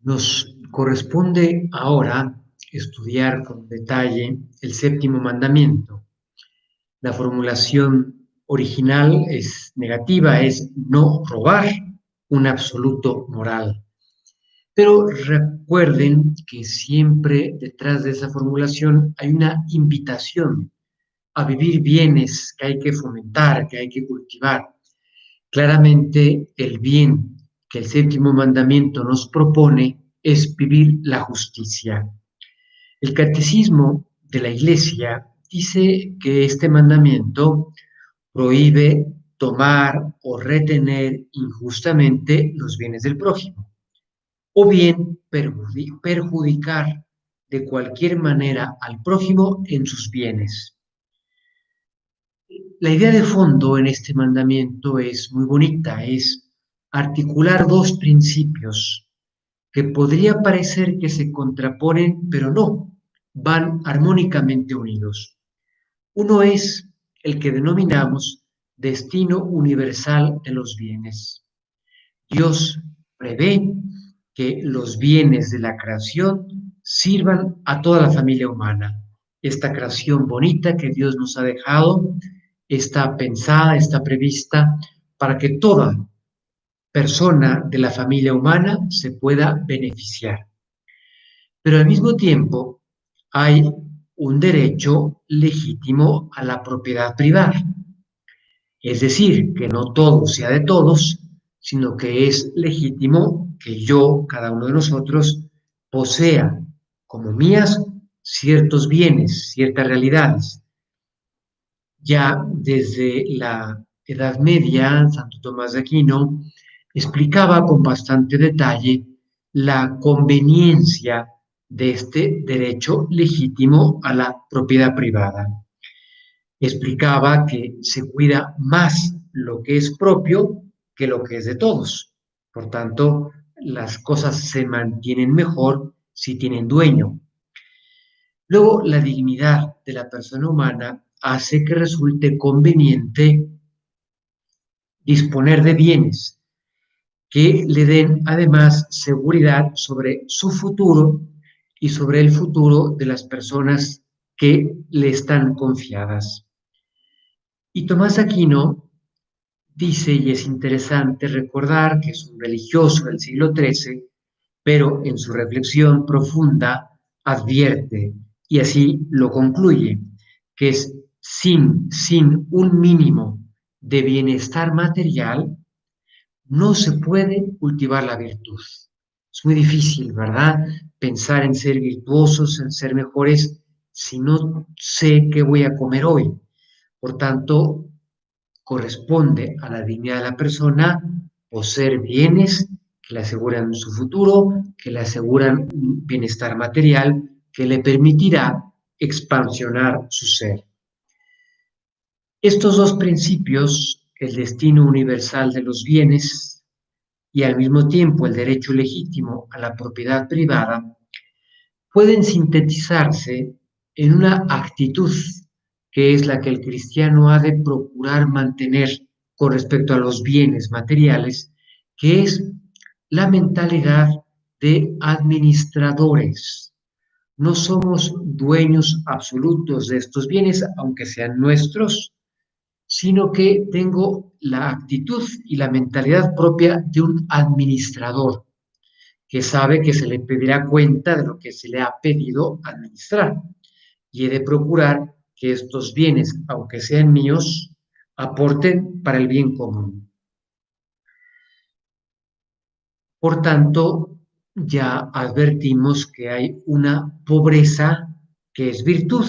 Nos corresponde ahora estudiar con detalle el séptimo mandamiento. La formulación original es negativa, es no robar, un absoluto moral. Pero recuerden que siempre detrás de esa formulación hay una invitación a vivir bienes que hay que fomentar, que hay que cultivar. Claramente el bien que el séptimo mandamiento nos propone es vivir la justicia. El catecismo de la Iglesia dice que este mandamiento prohíbe tomar o retener injustamente los bienes del prójimo, o bien perjudicar de cualquier manera al prójimo en sus bienes. La idea de fondo en este mandamiento es muy bonita, es articular dos principios que podría parecer que se contraponen, pero no, van armónicamente unidos. Uno es el que denominamos destino universal de los bienes. Dios prevé que los bienes de la creación sirvan a toda la familia humana. Esta creación bonita que Dios nos ha dejado está pensada, está prevista para que toda persona de la familia humana se pueda beneficiar. Pero al mismo tiempo hay un derecho legítimo a la propiedad privada. Es decir, que no todo sea de todos, sino que es legítimo que yo, cada uno de nosotros, posea como mías ciertos bienes, ciertas realidades. Ya desde la Edad Media, Santo Tomás de Aquino explicaba con bastante detalle la conveniencia de este derecho legítimo a la propiedad privada. Explicaba que se cuida más lo que es propio que lo que es de todos. Por tanto, las cosas se mantienen mejor si tienen dueño. Luego, la dignidad de la persona humana hace que resulte conveniente disponer de bienes que le den además seguridad sobre su futuro y sobre el futuro de las personas que le están confiadas. Y Tomás Aquino dice, y es interesante recordar que es un religioso del siglo XIII, pero en su reflexión profunda advierte, y así lo concluye, que es sin un mínimo de bienestar material, no se puede cultivar la virtud. Es muy difícil, ¿verdad? Pensar en ser virtuosos, en ser mejores, si no sé qué voy a comer hoy. Por tanto, corresponde a la dignidad de la persona poseer bienes que le aseguran su futuro, que le aseguran un bienestar material que le permitirá expansionar su ser. Estos dos principios, el destino universal de los bienes y al mismo tiempo el derecho legítimo a la propiedad privada, pueden sintetizarse en una actitud que es la que el cristiano ha de procurar mantener con respecto a los bienes materiales, que es la mentalidad de administradores. No somos dueños absolutos de estos bienes, aunque sean nuestros, sino que tengo la actitud y la mentalidad propia de un administrador que sabe que se le pedirá cuenta de lo que se le ha pedido administrar y he de procurar que estos bienes, aunque sean míos, aporten para el bien común. Por tanto, ya advertimos que hay una pobreza que es virtud,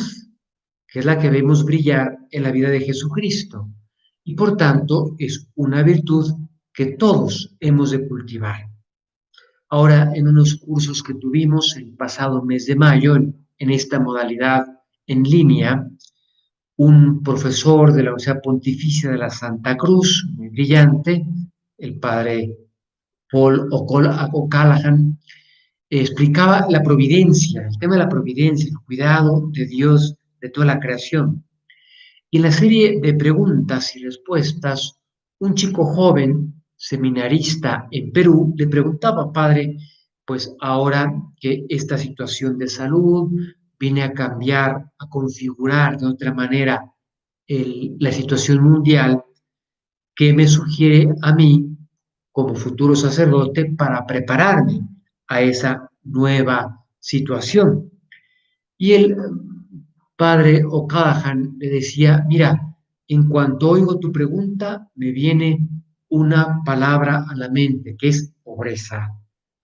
que es la que vemos brillar en la vida de Jesucristo, y por tanto es una virtud que todos hemos de cultivar. Ahora, en unos cursos que tuvimos el pasado mes de mayo, en esta modalidad en línea, un profesor de la Universidad Pontificia de la Santa Cruz, muy brillante, el padre Paul O'Callaghan, explicaba la providencia, el tema de la providencia, el cuidado de Dios de toda la creación. Y en la serie de preguntas y respuestas, un chico joven, seminarista en Perú, le preguntaba, padre, pues ahora que esta situación de salud viene a cambiar, a configurar de otra manera la situación mundial, ¿qué me sugiere a mí como futuro sacerdote para prepararme a esa nueva situación? Y el padre O'Callaghan le decía, mira, en cuanto oigo tu pregunta, me viene una palabra a la mente, que es pobreza.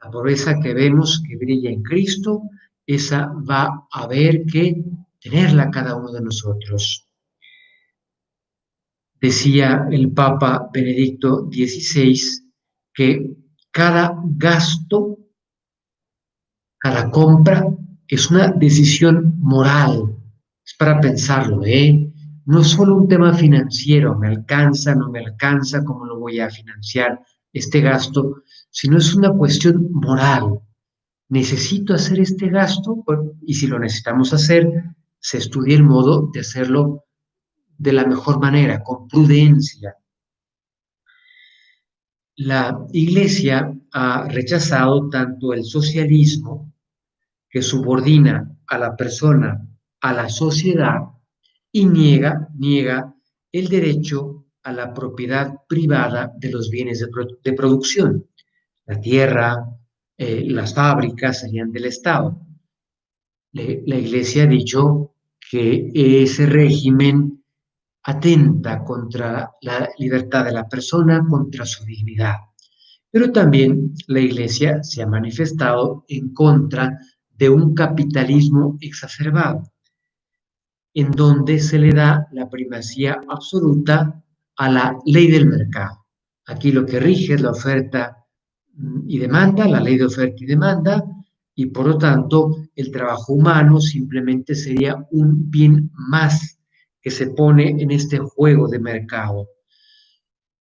La pobreza que vemos que brilla en Cristo, esa va a haber que tenerla cada uno de nosotros. Decía el Papa Benedicto XVI que cada gasto, cada compra es una decisión moral. Es para pensarlo, ¿eh? No es solo un tema financiero, me alcanza, no me alcanza, cómo lo voy a financiar este gasto, sino es una cuestión moral. ¿Necesito hacer este gasto? Bueno, y si lo necesitamos hacer, se estudia el modo de hacerlo de la mejor manera, con prudencia. La Iglesia ha rechazado tanto el socialismo, que subordina a la persona a la sociedad, y niega el derecho a la propiedad privada de los bienes de producción. La tierra, las fábricas serían del Estado. La Iglesia ha dicho que ese régimen atenta contra la libertad de la persona, contra su dignidad. Pero también la Iglesia se ha manifestado en contra de un capitalismo exacerbado, en donde se le da la primacía absoluta a la ley del mercado. Aquí lo que rige es la oferta y demanda, la ley de oferta y demanda, y por lo tanto el trabajo humano simplemente sería un bien más que se pone en este juego de mercado.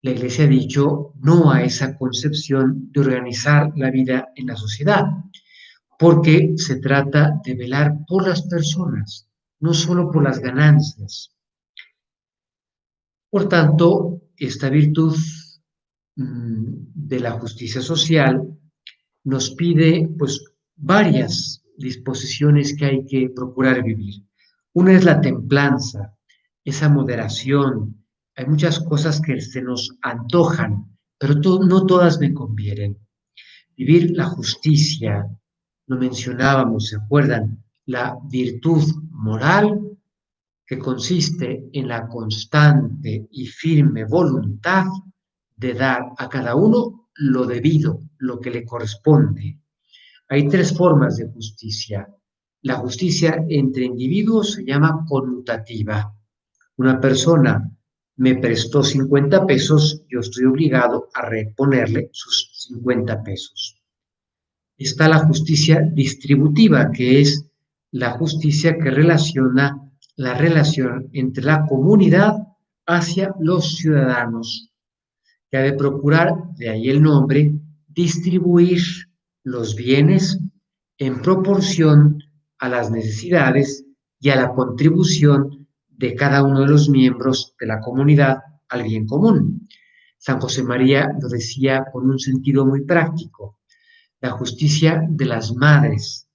La Iglesia ha dicho no a esa concepción de organizar la vida en la sociedad, porque se trata de velar por las personas, no solo por las ganancias. Por tanto, esta virtud de la justicia social nos pide pues varias disposiciones que hay que procurar vivir. Una es la templanza, esa moderación. Hay muchas cosas que se nos antojan, pero no todas me convienen. Vivir la justicia, lo mencionábamos, ¿se acuerdan? La virtud moral que consiste en la constante y firme voluntad de dar a cada uno lo debido, lo que le corresponde. Hay tres formas de justicia. La justicia entre individuos se llama conmutativa. Una persona me prestó 50 pesos, yo estoy obligado a reponerle sus 50 pesos. Está la justicia distributiva, que es la justicia que relaciona la relación entre la comunidad hacia los ciudadanos, que ha de procurar, de ahí el nombre, distribuir los bienes en proporción a las necesidades y a la contribución de cada uno de los miembros de la comunidad al bien común. San José María lo decía con un sentido muy práctico: la justicia de las madres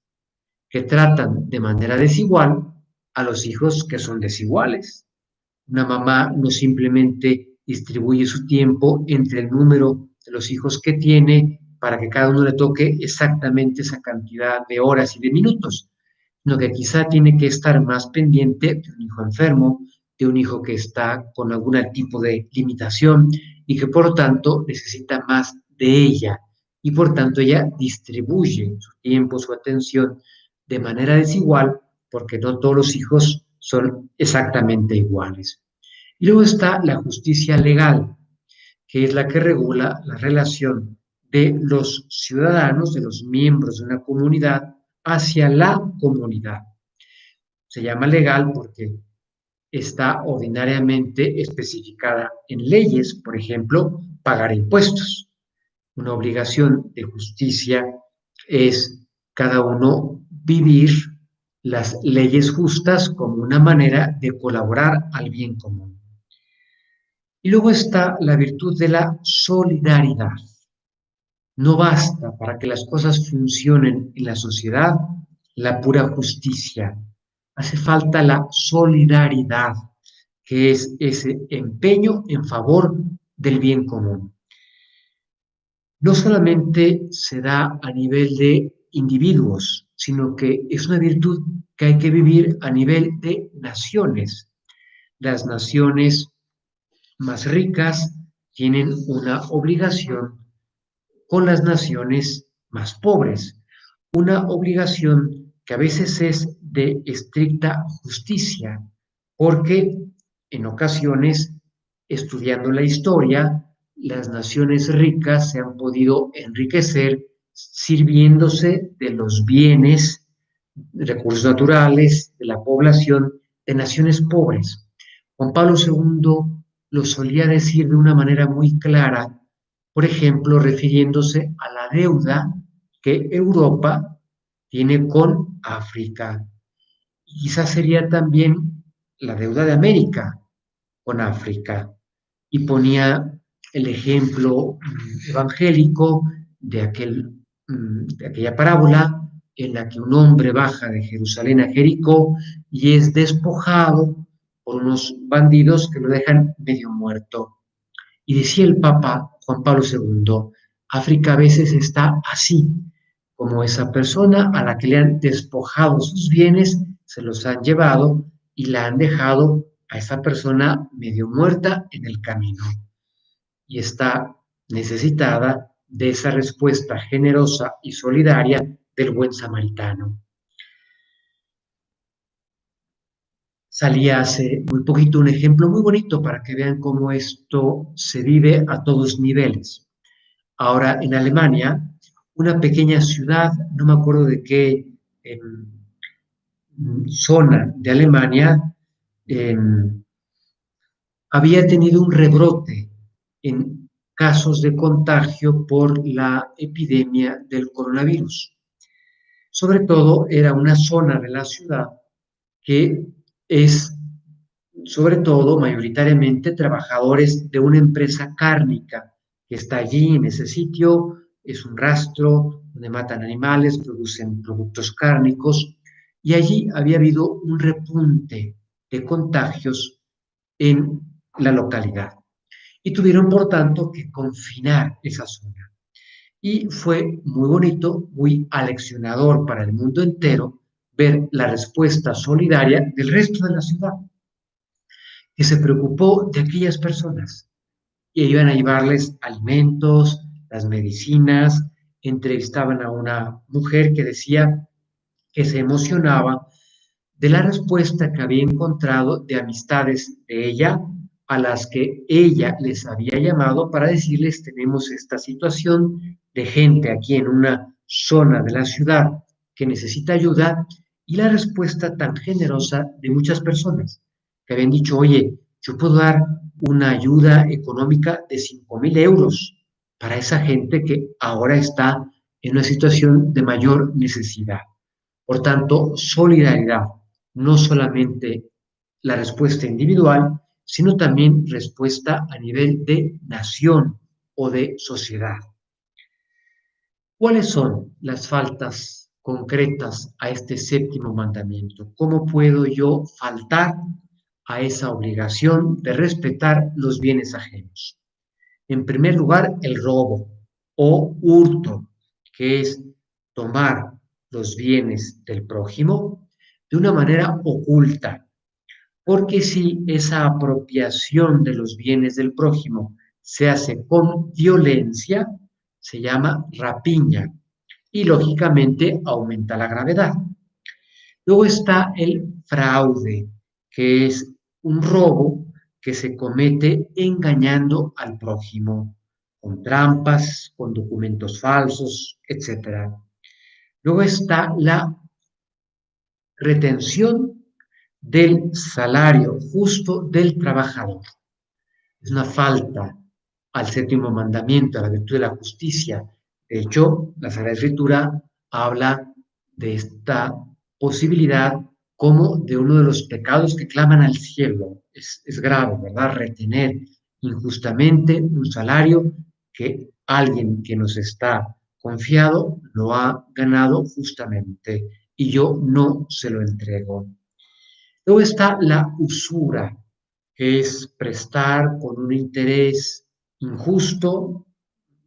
que tratan de manera desigual a los hijos que son desiguales. Una mamá no simplemente distribuye su tiempo entre el número de los hijos que tiene para que cada uno le toque exactamente esa cantidad de horas y de minutos, sino que quizá tiene que estar más pendiente de un hijo enfermo, de un hijo que está con algún tipo de limitación y que por lo tanto necesita más de ella, y por tanto ella distribuye su tiempo, su atención de manera desigual, porque no todos los hijos son exactamente iguales. Y luego está la justicia legal, que es la que regula la relación de los ciudadanos, de los miembros de una comunidad, hacia la comunidad. Se llama legal porque está ordinariamente especificada en leyes, por ejemplo, pagar impuestos. Una obligación de justicia es cada uno vivir las leyes justas como una manera de colaborar al bien común. Y luego está la virtud de la solidaridad. No basta para que las cosas funcionen en la sociedad la pura justicia. Hace falta la solidaridad, que es ese empeño en favor del bien común. No solamente se da a nivel de individuos, sino que es una virtud que hay que vivir a nivel de naciones. Las naciones más ricas tienen una obligación con las naciones más pobres, una obligación que a veces es de estricta justicia, porque en ocasiones, estudiando la historia, las naciones ricas se han podido enriquecer sirviéndose de los bienes, recursos naturales, de la población de naciones pobres. Juan Pablo II lo solía decir de una manera muy clara, por ejemplo, refiriéndose a la deuda que Europa tiene con África. Y quizás sería también la deuda de América con África. Y ponía el ejemplo evangélico de, de aquella parábola en la que un hombre baja de Jerusalén a Jericó y es despojado por unos bandidos que lo dejan medio muerto. Y decía el Papa Juan Pablo II, África a veces está así, como esa persona a la que le han despojado sus bienes, se los han llevado y la han dejado a esa persona medio muerta en el camino. Y está necesitada de esa respuesta generosa y solidaria del buen samaritano. Salía hace muy poquito un ejemplo muy bonito para que vean cómo esto se vive a todos niveles. Ahora, en Alemania, una pequeña ciudad, no me acuerdo de qué zona de Alemania, eh, había tenido un rebrote en casos de contagio por la epidemia del coronavirus. Sobre todo era una zona de la ciudad que es, sobre todo, mayoritariamente trabajadores de una empresa cárnica que está allí en ese sitio, es un rastro donde matan animales, producen productos cárnicos, y allí había habido un repunte de contagios en la localidad. Y tuvieron, por tanto, que confinar esa zona. Y fue muy bonito, muy aleccionador para el mundo entero ver la respuesta solidaria del resto de la ciudad, que se preocupó de aquellas personas y iban a llevarles alimentos, las medicinas, entrevistaban a una mujer que decía que se emocionaba de la respuesta que había encontrado de amistades de ella a las que ella les había llamado para decirles tenemos esta situación de gente aquí en una zona de la ciudad que necesita ayuda y la respuesta tan generosa de muchas personas que habían dicho, oye, yo puedo dar una ayuda económica de 5.000 euros para esa gente que ahora está en una situación de mayor necesidad. Por tanto, solidaridad, no solamente la respuesta individual, sino también respuesta a nivel de nación o de sociedad. ¿Cuáles son las faltas concretas a este séptimo mandamiento? ¿Cómo puedo yo faltar a esa obligación de respetar los bienes ajenos? En primer lugar, el robo o hurto, que es tomar los bienes del prójimo de una manera oculta, porque si esa apropiación de los bienes del prójimo se hace con violencia, se llama rapiña y lógicamente aumenta la gravedad. Luego está el fraude, que es un robo que se comete engañando al prójimo, con trampas, con documentos falsos, etc. Luego está la retención del salario justo del trabajador. Es una falta al séptimo mandamiento, a la virtud de la justicia. De hecho, la Sagrada Escritura habla de esta posibilidad como de uno de los pecados que claman al cielo. Es grave, ¿verdad? Retener injustamente un salario que Alguien que nos está confiado lo ha ganado justamente y yo no se lo entrego. Luego está la usura, que es prestar con un interés injusto,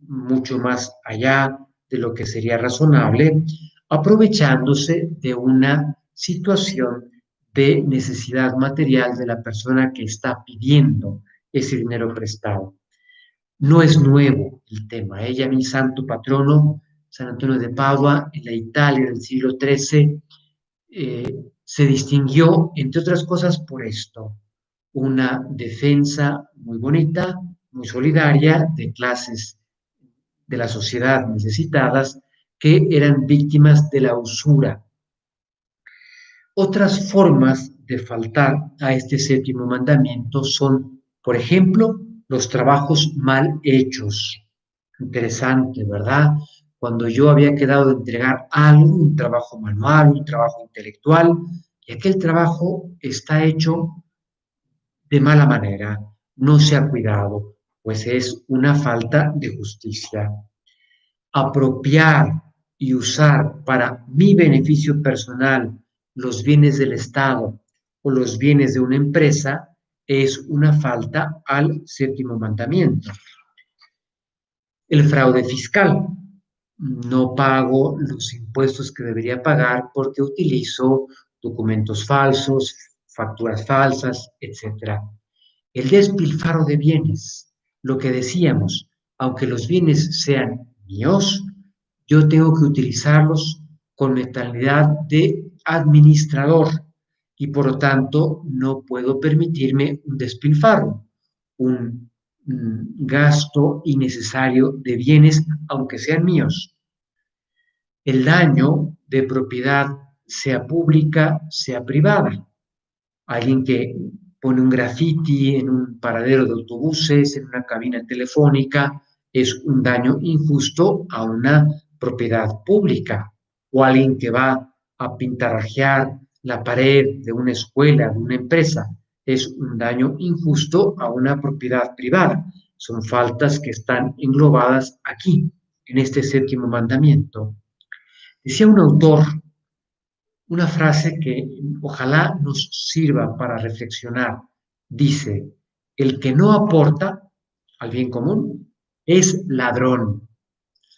mucho más allá de lo que sería razonable, aprovechándose de una situación de necesidad material de la persona que está pidiendo ese dinero prestado. No es nuevo el tema. Ella, mi santo patrono, San Antonio de Padua, en la Italia del siglo XIII, se distinguió, entre otras cosas, por esto, una defensa muy bonita, muy solidaria de clases de la sociedad necesitadas que eran víctimas de la usura. Otras formas de faltar a este séptimo mandamiento son, por ejemplo, los trabajos mal hechos. Interesante, ¿verdad? Cuando yo había quedado de entregar algo, un trabajo manual, un trabajo intelectual, y aquel trabajo está hecho de mala manera, no se ha cuidado, pues es una falta de justicia. Apropiar y usar para mi beneficio personal los bienes del Estado o los bienes de una empresa es una falta al séptimo mandamiento. El fraude fiscal. No pago los impuestos que debería pagar porque utilizo documentos falsos, facturas falsas, etcétera. El despilfarro de bienes, lo que decíamos, aunque los bienes sean míos, yo tengo que utilizarlos con mentalidad de administrador y por lo tanto no puedo permitirme un despilfarro, un gasto innecesario de bienes, aunque sean míos. El daño de propiedad, sea pública, sea privada. Alguien que pone un graffiti en un paradero de autobuses, en una cabina telefónica, es un daño injusto a una propiedad pública. O alguien que va a pintarrajear la pared de una escuela, de una empresa, es un daño injusto a una propiedad privada. Son faltas que están englobadas aquí, en este séptimo mandamiento. Decía un autor una frase que ojalá nos sirva para reflexionar. Dice, el que no aporta al bien común es ladrón.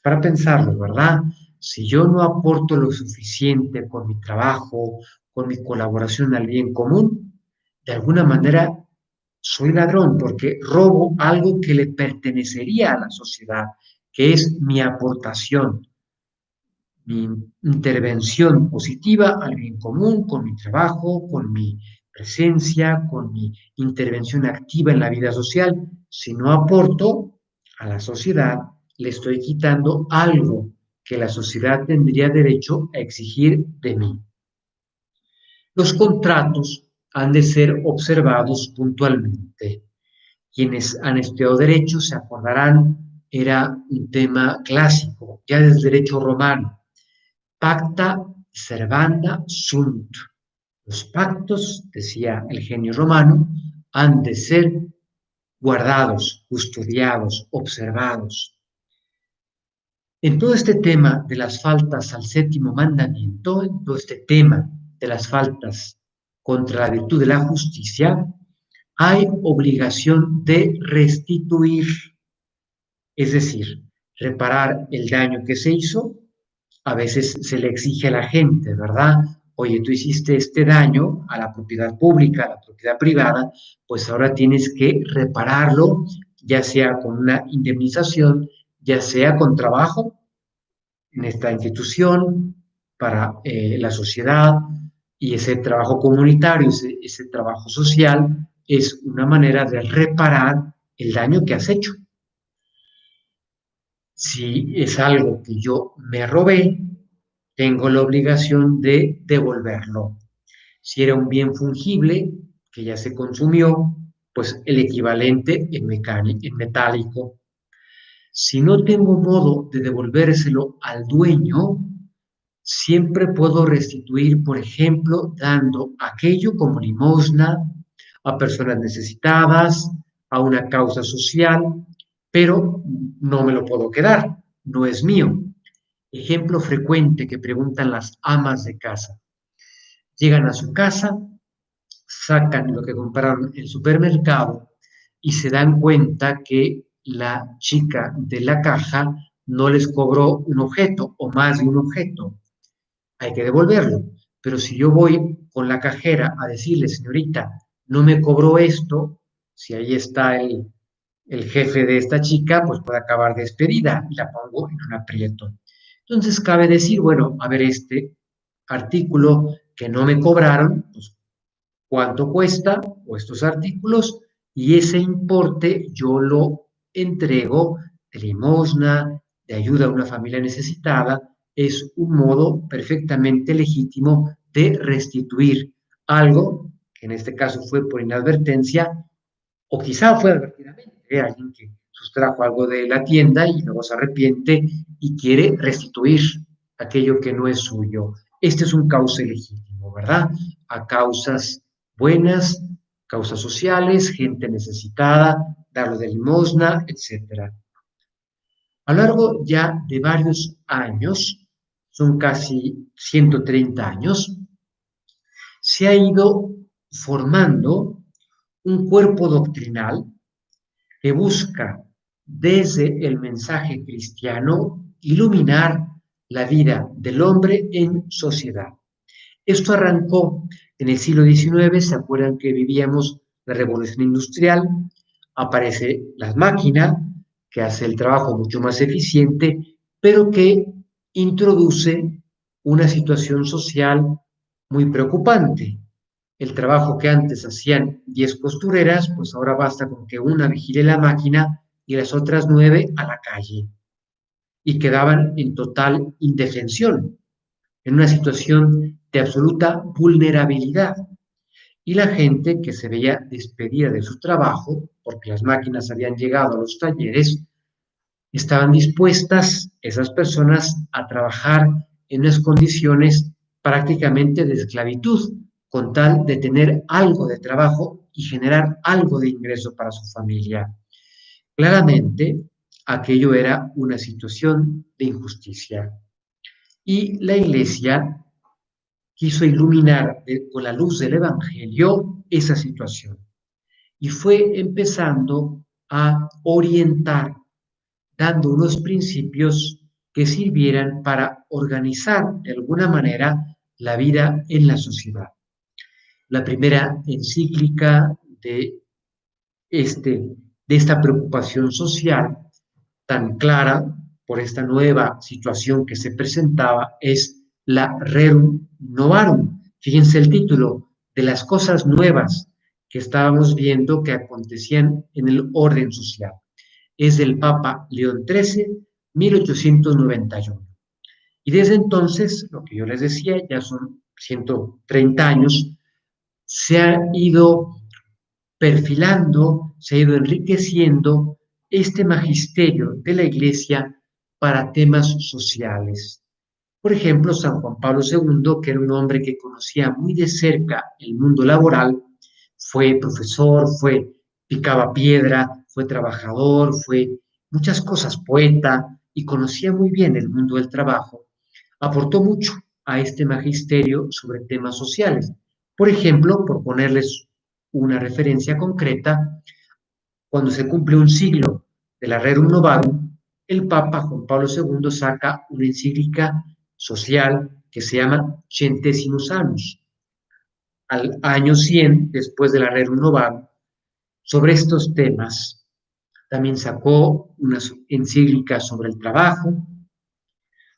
Para pensarlo, ¿verdad? Si yo no aporto lo suficiente con mi trabajo, con mi colaboración al bien común, de alguna manera soy ladrón porque robo algo que le pertenecería a la sociedad, que es mi aportación, mi intervención positiva al bien común, con mi trabajo, con mi presencia, con mi intervención activa en la vida social. Si no aporto a la sociedad, le estoy quitando algo que la sociedad tendría derecho a exigir de mí. Los contratos han de ser observados puntualmente. Quienes han estudiado derecho se acordarán, era un tema clásico, ya desde el derecho romano. Pacta servanda sunt. Los pactos, decía el genio romano, han de ser guardados, custodiados, observados. En todo este tema de las faltas al séptimo mandamiento, en todo este tema de las faltas contra la virtud de la justicia, hay obligación de restituir, es decir, reparar el daño que se hizo. A veces se le exige a la gente, ¿verdad? Oye, tú hiciste este daño a la propiedad pública, a la propiedad privada, pues ahora tienes que repararlo, ya sea con una indemnización, ya sea con trabajo en esta institución para la sociedad, y ese trabajo comunitario, ese trabajo social, es una manera de reparar el daño que has hecho. Si es algo que yo me robé, tengo la obligación de devolverlo. Si era un bien fungible que ya se consumió, pues el equivalente en metálico. Si no tengo modo de devolvérselo al dueño, siempre puedo restituir, por ejemplo, dando aquello como limosna a personas necesitadas, a una causa social, pero no me lo puedo quedar, no es mío. Ejemplo frecuente que preguntan las amas de casa. Llegan a su casa, sacan lo que compraron en el supermercado y se dan cuenta que la chica de la caja no les cobró un objeto o más de un objeto. Hay que devolverlo. Pero si yo voy con la cajera a decirle, señorita, no me cobró esto, si ahí está el jefe de esta chica, pues puede acabar despedida y la pongo en un aprieto. Entonces cabe decir, bueno, a ver, este artículo que no me cobraron, pues cuánto cuesta o estos artículos y ese importe yo lo entrego de limosna, de ayuda a una familia necesitada, es un modo perfectamente legítimo de restituir algo, que en este caso fue por inadvertencia, o quizá fue advertidamente, alguien que sustrajo algo de la tienda y luego se arrepiente y quiere restituir aquello que no es suyo. Este es un cauce legítimo, ¿verdad? A causas buenas, causas sociales, gente necesitada, darlo de limosna, etcétera. A lo largo ya de varios años, son casi 130 años, se ha ido formando un cuerpo doctrinal que busca desde el mensaje cristiano iluminar la vida del hombre en sociedad. Esto arrancó en el siglo XIX, se acuerdan que vivíamos la revolución industrial, aparece la máquina que hace el trabajo mucho más eficiente, pero que introduce una situación social muy preocupante. El trabajo que antes hacían 10 costureras, pues ahora basta con que una vigile la máquina y las otras 9 a la calle. Y quedaban en total indefensión, en una situación de absoluta vulnerabilidad. Y la gente que se veía despedida de su trabajo, porque las máquinas habían llegado a los talleres, estaban dispuestas esas personas a trabajar en unas condiciones prácticamente de esclavitud, con tal de tener algo de trabajo y generar algo de ingreso para su familia. Claramente, aquello era una situación de injusticia. Y la Iglesia quiso iluminar con la luz del Evangelio esa situación y fue empezando a orientar, dando unos principios que sirvieran para organizar de alguna manera la vida en la sociedad. La primera encíclica este, de esta preocupación social tan clara por esta nueva situación que se presentaba es la Rerum Novarum. Fíjense el título, de las cosas nuevas que estábamos viendo que acontecían en el orden social. Es del Papa León XIII, 1891. Y desde entonces, lo que yo les decía, ya son 130 años, se ha ido perfilando, se ha ido enriqueciendo este magisterio de la Iglesia para temas sociales. Por ejemplo, San Juan Pablo II, que era un hombre que conocía muy de cerca el mundo laboral, fue profesor, picaba piedra, fue trabajador, fue muchas cosas, poeta, y conocía muy bien el mundo del trabajo, aportó mucho a este magisterio sobre temas sociales. Por ejemplo, por ponerles una referencia concreta, cuando se cumple un siglo de la Rerum Novarum, el Papa Juan Pablo II saca una encíclica social que se llama Centesimus Annus, al año 100 después de la Rerum Novarum, sobre estos temas. También sacó una encíclica sobre el trabajo,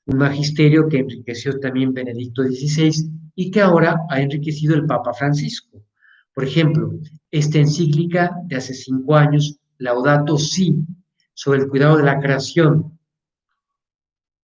un magisterio que enriqueció también Benedicto XVI y que ahora ha enriquecido el Papa Francisco. Por ejemplo, esta encíclica de hace 5 años, Laudato Si, sobre el cuidado de la creación,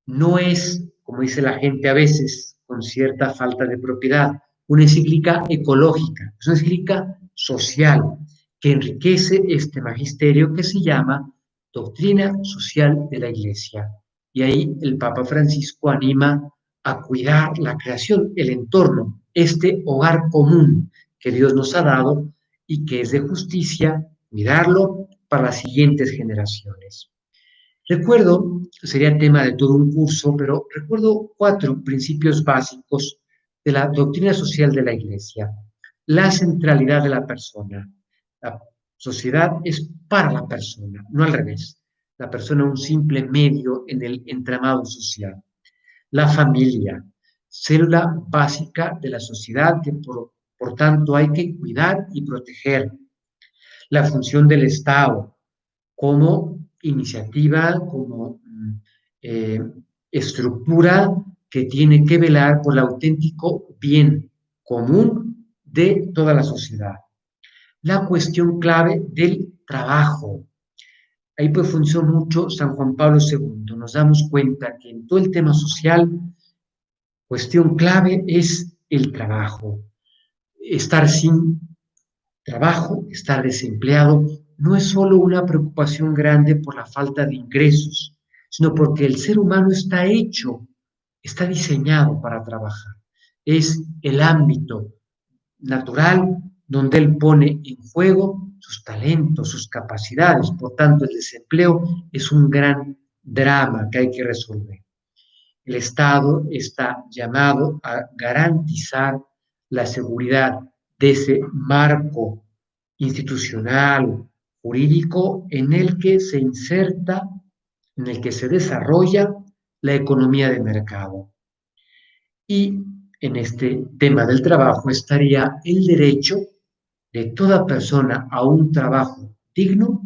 no es, como dice la gente a veces, con cierta falta de propiedad, una encíclica ecológica, es una encíclica social que enriquece este magisterio que se llama Doctrina Social de la Iglesia. Y ahí el Papa Francisco anima a cuidar la creación, el entorno, este hogar común que Dios nos ha dado y que es de justicia cuidarlo para las siguientes generaciones. Recuerdo, sería tema de todo un curso, pero recuerdo 4 principios básicos de la doctrina social de la Iglesia. La centralidad de la persona. La sociedad es para la persona, no al revés. La persona es un simple medio en el entramado social. La familia, célula básica de la sociedad que por tanto hay que cuidar y proteger. La función del Estado como iniciativa, como eh, estructura que tiene que velar por el auténtico bien común de toda la sociedad. La cuestión clave del trabajo. Ahí profundizó mucho San Juan Pablo II. Nos damos cuenta que en todo el tema social, cuestión clave es el trabajo. Estar sin trabajo, estar desempleado, no es solo una preocupación grande por la falta de ingresos, sino porque el ser humano está hecho, está diseñado para trabajar. Es el ámbito natural donde él pone en juego sus talentos, sus capacidades. Por tanto, el desempleo es un gran drama que hay que resolver. El Estado está llamado a garantizar la seguridad de ese marco institucional, jurídico, en el que se inserta, en el que se desarrolla la economía de mercado. Y en este tema del trabajo estaría el derecho de toda persona a un trabajo digno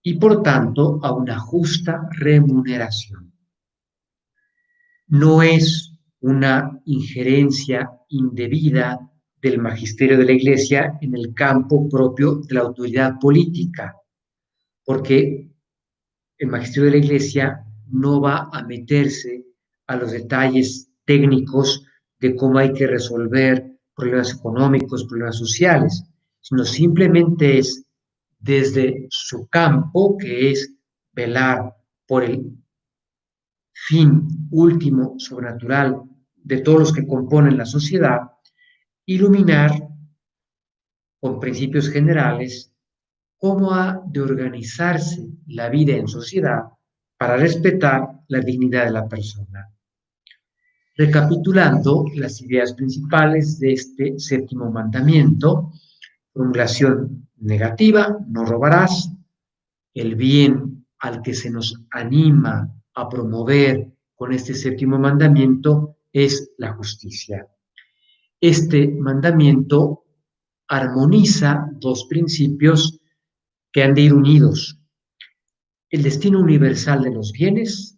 y, por tanto, a una justa remuneración. No es una injerencia indebida del magisterio de la Iglesia en el campo propio de la autoridad política, porque el magisterio de la Iglesia no va a meterse a los detalles técnicos de cómo hay que resolver problemas económicos, problemas sociales, sino simplemente es desde su campo, que es velar por el fin último, sobrenatural, de todos los que componen la sociedad, iluminar con principios generales cómo ha de organizarse la vida en sociedad para respetar la dignidad de la persona. Recapitulando las ideas principales de este séptimo mandamiento: formulación negativa, no robarás; el bien al que se nos anima a promover con este séptimo mandamiento es la justicia. Este mandamiento armoniza 2 principios que han de ir unidos: el destino universal de los bienes,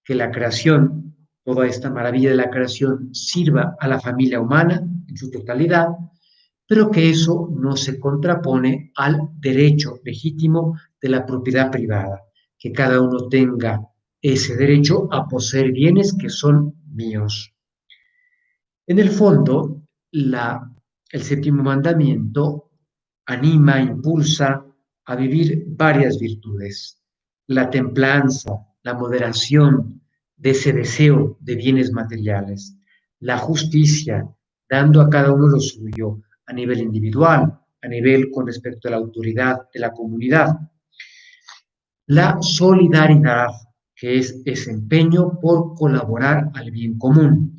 que la creación, toda esta maravilla de la creación, sirva a la familia humana en su totalidad, pero que eso no se contrapone al derecho legítimo de la propiedad privada, que cada uno tenga ese derecho a poseer bienes que son míos. En el fondo, el séptimo mandamiento anima, impulsa a vivir varias virtudes: la templanza, la moderación de ese deseo de bienes materiales; la justicia, dando a cada uno lo suyo a nivel individual, a nivel con respecto a la autoridad de la comunidad; la solidaridad, que es ese empeño por colaborar al bien común,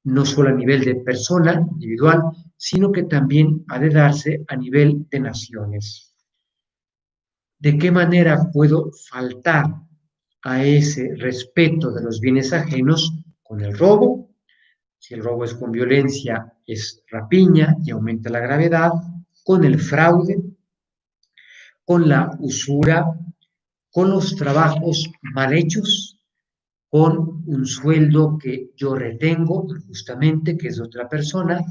no solo a nivel de persona individual, sino que también ha de darse a nivel de naciones. ¿De qué manera puedo faltar a ese respeto de los bienes ajenos? Con el robo. Si el robo es con violencia, es rapiña y aumenta la gravedad; con el fraude, con la usura, con los trabajos mal hechos, con un sueldo que yo retengo injustamente, que es de otra persona,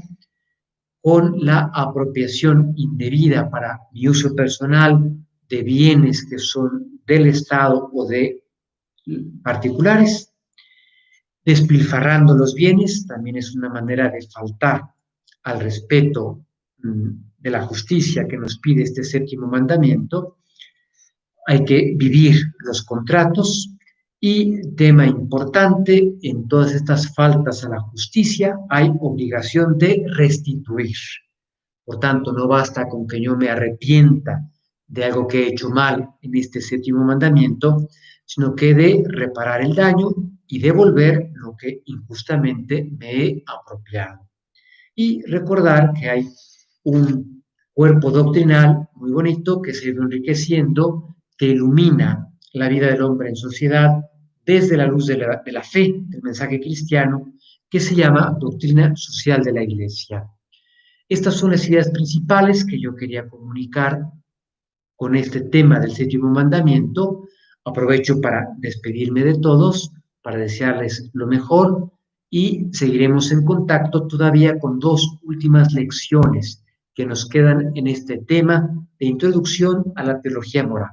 con la apropiación indebida para mi uso personal de bienes que son del Estado o de particulares. Despilfarrando los bienes también es una manera de faltar al respeto de la justicia que nos pide este séptimo mandamiento. Hay que vivir los contratos y, tema importante, en todas estas faltas a la justicia hay obligación de restituir. Por tanto, no basta con que yo me arrepienta de algo que he hecho mal en este séptimo mandamiento, sino que de reparar el daño y devolver lo que injustamente me he apropiado. Y recordar que hay un cuerpo doctrinal muy bonito que se ha ido enriqueciendo, que ilumina la vida del hombre en sociedad desde la luz de la fe, del mensaje cristiano, que se llama Doctrina Social de la Iglesia. Estas son las ideas principales que yo quería comunicar con este tema del séptimo mandamiento. Aprovecho para despedirme de todos, para desearles lo mejor y seguiremos en contacto todavía con dos últimas lecciones que nos quedan en este tema de introducción a la teología moral.